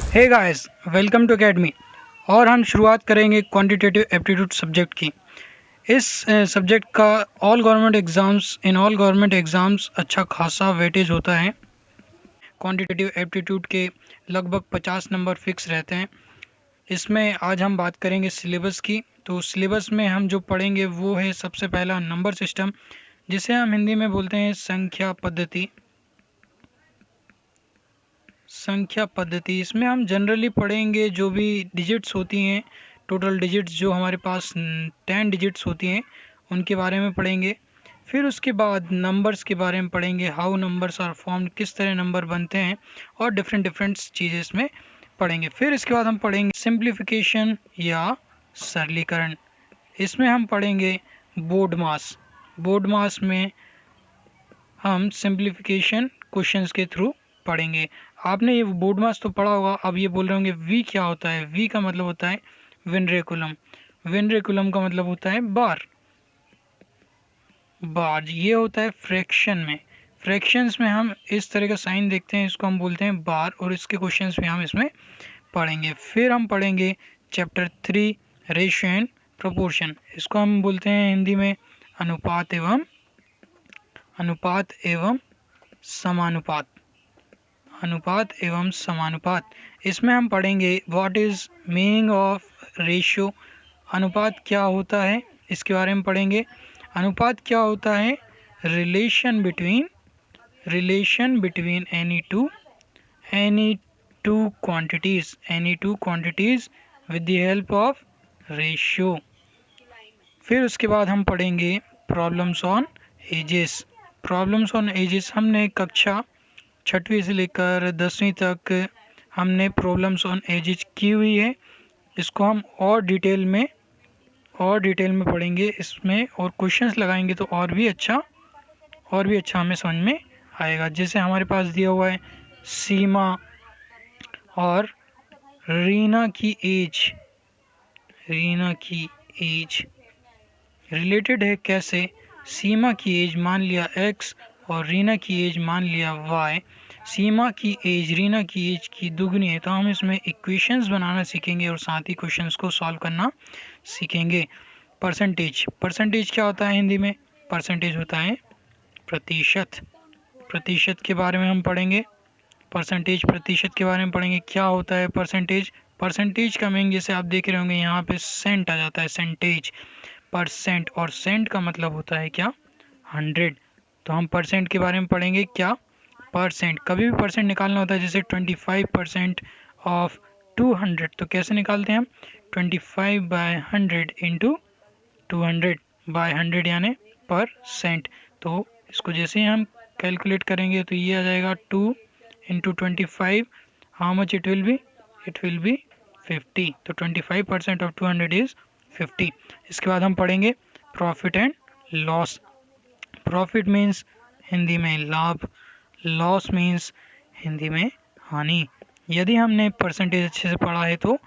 Hey guys, welcome to academy. और हम शुरुआत करेंगे क्वांटिटेटिव एप्टीट्यूड सब्जेक्ट की। इस सब्जेक्ट का ऑल गवर्नमेंट एग्ज़ाम्स अच्छा खासा वेटेज होता है। क्वांटिटेटिव एप्टीट्यूड के लगभग 50 नंबर फिक्स रहते हैं। इसमें आज हम बात करेंगे सिलेबस की। तो सिलेबस में हम जो पढ़ेंगे वो है सबसे पहला नंबर सिस्टम, जिसे हम हिंदी में बोलते हैं संख्या पद्धति। इसमें हम जनरली पढ़ेंगे जो भी डिजिट्स होती हैं, टोटल डिजिट्स जो हमारे पास 10 डिजिट्स होती हैं उनके बारे में पढ़ेंगे। फिर उसके बाद नंबर्स के बारे में पढ़ेंगे, हाउ नंबर्स आर फॉर्म्ड, किस तरह नंबर बनते हैं, और डिफरेंट चीज़ें इसमें पढ़ेंगे। फिर इसके बाद हम पढ़ेंगे सिंप्लीफिकेशन या सरलीकरण। इसमें हम पढ़ेंगे बोर्ड मास में हम सिंप्लीफिकेशन क्वेश्चंस के थ्रू पढ़ेंगे। आपने ये बोर्ड मास तो पढ़ा होगा। अब ये बोल रहे होंगे वी क्या होता है। वी का मतलब होता है विनरेकुलम। विनरेकुलम का मतलब होता है बार। ये होता है फ्रैक्शंस में हम इस तरह का साइन देखते हैं, इसको हम बोलते हैं बार, और इसके क्वेश्चंस भी हम इसमें पढ़ेंगे। फिर हम पढ़ेंगे चैप्टर 3 रेशियो एंड प्रोपोर्शन। इसको हम बोलते हैं हिंदी में अनुपात एवं समानुपात। इसमें हम पढ़ेंगे what is meaning of ratio. अनुपात क्या होता है इसके बारे में पढ़ेंगे। अनुपात क्या होता है? Relation between any two quantities with the help of ratio. फिर उसके बाद हम पढ़ेंगे प्रॉब्लम्स ऑन एजेस। हमने कक्षा 6वीं से लेकर 10वीं तक हमने प्रॉब्लम्स ऑन एजेस की हुई है। इसको हम और डिटेल में पढ़ेंगे इसमें, और क्वेश्चंस लगाएंगे तो और भी अच्छा हमें समझ में आएगा। जैसे हमारे पास दिया हुआ है सीमा और रीना की एज रिलेटेड है। कैसे? सीमा की एज मान लिया x और रीना की एज मान लिया y। सीमा की एज रीना की एज की दुगनी है, तो हम इसमें इक्वेशंस बनाना सीखेंगे और साथ ही क्वेश्चंस को सॉल्व करना सीखेंगे। परसेंटेज क्या होता है हिंदी में? परसेंटेज होता है प्रतिशत के बारे में हम पढ़ेंगे। प्रतिशत के बारे में पढ़ेंगे। क्या होता है परसेंटेज का मीनिंग जैसे आप देख रहे होंगे यहाँ पे सेंट आ जाता है, सेंटेज परसेंट, और सेंट का मतलब होता है क्या? 100। तो हम परसेंट के बारे में पढ़ेंगे। क्या? परसेंट। कभी भी परसेंट निकालना होता है, जैसे 25% ऑफ 200, तो कैसे निकालते हैं हम? 25/100 इंटू 200/100 यानी परसेंट। तो इसको जैसे ही हम कैलकुलेट करेंगे तो ये आ जाएगा 2 into 25। How much it will be 50। तो 25% ऑफ 200 इज 50। इसके बाद हम पढ़ेंगे profit and loss. Profit means Hindi में लाभ, लॉस मीन्स हिंदी में हानि। यदि हमने परसेंटेज अच्छे से पढ़ा है तो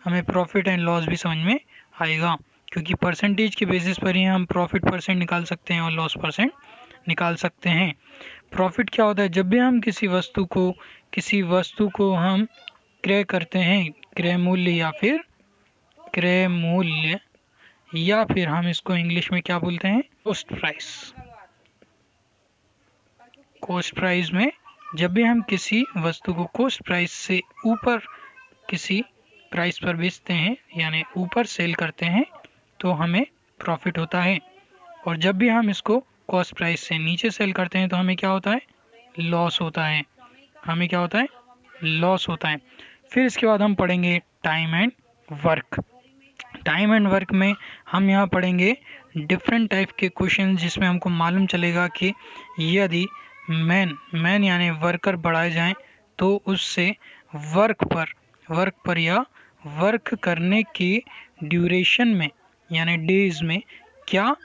हमें प्रॉफिट एंड लॉस भी समझ में आएगा, क्योंकि परसेंटेज के बेसिस पर ही हम प्रॉफिट परसेंट निकाल सकते हैं और लॉस परसेंट निकाल सकते हैं। प्रॉफिट क्या होता है? जब भी हम किसी वस्तु को हम क्रय करते हैं, क्रय मूल्य या फिर हम इसको इंग्लिश में क्या बोलते हैं? कॉस्ट प्राइस में जब भी हम किसी वस्तु को कॉस्ट प्राइस से ऊपर किसी प्राइस पर बेचते हैं, यानी ऊपर सेल करते हैं, तो हमें प्रॉफिट होता है। और जब भी हम इसको कॉस्ट प्राइस से नीचे सेल करते हैं तो हमें क्या होता है? लॉस होता है। फिर इसके बाद हम पढ़ेंगे टाइम एंड वर्क में हम यहाँ पढ़ेंगे डिफरेंट टाइप के क्वेश्चन, जिसमें हमको मालूम चलेगा कि यदि मैन यानी वर्कर बढ़ाए जाएं तो उससे वर्क पर या वर्क करने की ड्यूरेशन में यानी डेज में क्या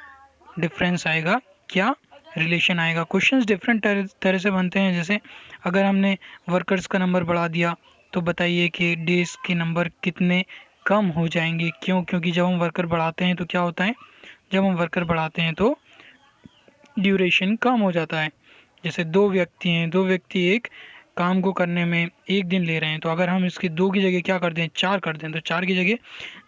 डिफरेंस आएगा, क्या रिलेशन आएगा। क्वेश्चंस डिफरेंट तरह से बनते हैं। जैसे अगर हमने वर्कर्स का नंबर बढ़ा दिया तो बताइए कि डेज के नंबर कितने कम हो जाएंगे। क्योंकि जब हम वर्कर बढ़ाते हैं तो क्या होता है? जब हम वर्कर बढ़ाते हैं तो ड्यूरेशन कम हो जाता है। जैसे दो व्यक्ति एक काम को करने में 1 दिन ले रहे हैं, तो अगर हम इसके 2 की जगह क्या कर दें 4 कर दें, तो 4 की जगह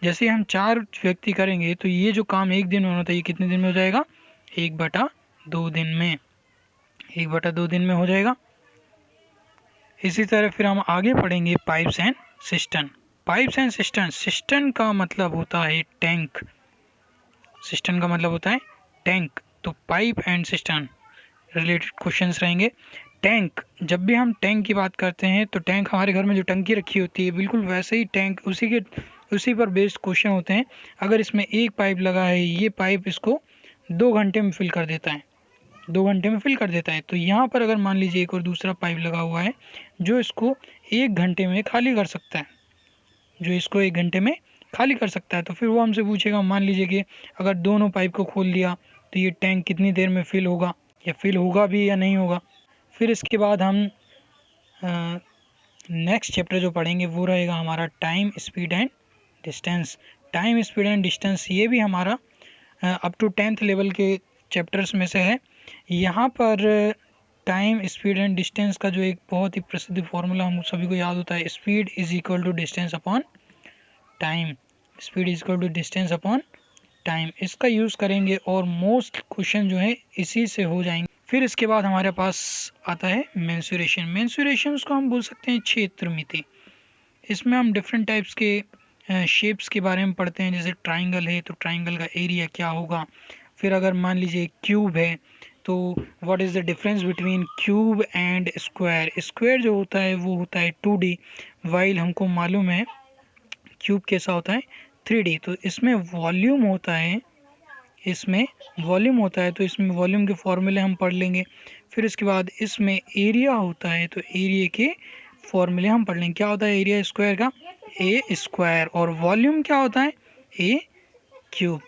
जैसे हम 4 व्यक्ति करेंगे तो ये जो काम 1 दिन में होना था ये कितने दिन में हो जाएगा 1/2 दिन में, 1/2 दिन में हो जाएगा। इसी तरह फिर हम आगे पढ़ेंगे pipes and system. Pipes and system, system का मतलब होता है टैंक, सिस्टम का मतलब होता है टैंक। तो pipe and system related questions रहेंगे। टैंक, जब भी हम टैंक की बात करते हैं तो टैंक हमारे घर में जो टंकी रखी होती है बिल्कुल वैसे ही टैंक उसी पर बेस्ड क्वेश्चन होते हैं। अगर इसमें एक पाइप लगा है, ये पाइप इसको 2 घंटे में फिल कर देता है, 2 घंटे में फिल कर देता है। तो यहाँ पर अगर मान लीजिए एक और दूसरा पाइप लगा हुआ है जो इसको 1 घंटे में खाली कर सकता है, जो इसको 1 घंटे में खाली कर सकता है, तो फिर वो हमसे पूछेगा, मान लीजिए कि अगर दोनों पाइप को खोल दिया तो ये टैंक कितनी देर में फिल होगा, या फिल होगा भी या नहीं होगा। फिर इसके बाद हम नेक्स्ट चैप्टर जो पढ़ेंगे वो रहेगा हमारा time, speed and distance. Time, speed and distance ये भी हमारा अप टू 10th लेवल के चैप्टर्स में से है। यहाँ पर टाइम, स्पीड एंड डिस्टेंस का जो एक बहुत ही प्रसिद्ध फॉर्मूला हम सभी को याद होता है, speed is equal to distance upon time, speed is equal to distance upon time, इसका यूज़ करेंगे और मोस्ट क्वेश्चन जो है इसी से हो जाएंगे। फिर इसके बाद हमारे पास आता है मेंसुरेशन। मेंसुरेशन को हम बोल सकते हैं क्षेत्र मिति। इसमें हम डिफरेंट टाइप्स के शेप्स के बारे में पढ़ते हैं, जैसे ट्राइंगल है तो ट्राइंगल का एरिया क्या होगा। फिर अगर मान लीजिए क्यूब है तो what is the difference between cube and square. Square जो होता है वो होता है 2D, वाइल हमको मालूम है क्यूब कैसा होता है 3D। तो इसमें वॉल्यूम होता है, इसमें वॉल्यूम होता है तो इसमें वॉल्यूम के फॉर्मूले हम पढ़ लेंगे। फिर इसके बाद इसमें एरिया होता है तो एरिया के फॉर्मूले हम पढ़ लेंगे। क्या होता है एरिया स्क्वायर का, ए स्क्वायर, और वॉल्यूम क्या होता है ए क्यूब।